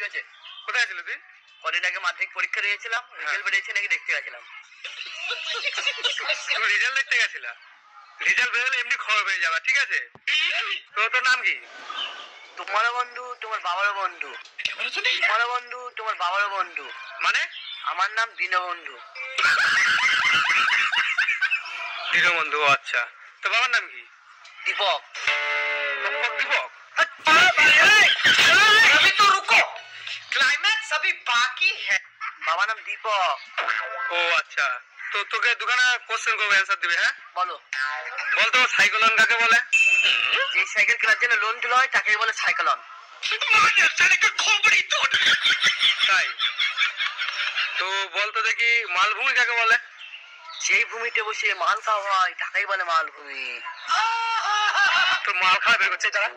হয়েছে? কোথায় ছিল তুই? কদিন আগে মাধ্যমিক পরীক্ষা দিয়েছিলাম, রেজাল্ট বেরিয়েছে নাকি দেখতে গেছিলাম। তুমি রেজাল্ট দেখতে গেছিলা? রেজাল্ট বেরোলে এমনি খবর পেয়ে যাবা, ঠিক আছে? তোর নাম কি? তোমারও বন্ধু, তোমার বাবারও বন্ধু। তোমারও বন্ধু, তোমার বাবারও বন্ধু। মানে? আমার নাম দীনবন্ধু। দীনবন্ধু, আচ্ছা। তো বাবার নাম কি? দীপক। দীপক? अभी तो रुको, क्लाइमैक्स अभी बाकी है। বাবার নাম দীপক। ও আচ্ছা, তো তোকে দুখানা কোশ্চেন করবো, অ্যান্সার দিবে। হ্যাঁ বলো। বল তো, সাইক্লোন কাকে বলে? যে সাইকেল কেনার জন্য লোন তোলা হয় তাকে বলে সাইক্লোন। তাই? তো বল তো দেখি, মালভূমি কাকে বলে? যেই ভূমিতে বসে মাল খাওয়া হয় তাকেই বলে মালভূমি। তোর মাল খাওয়া বের করছে, তারা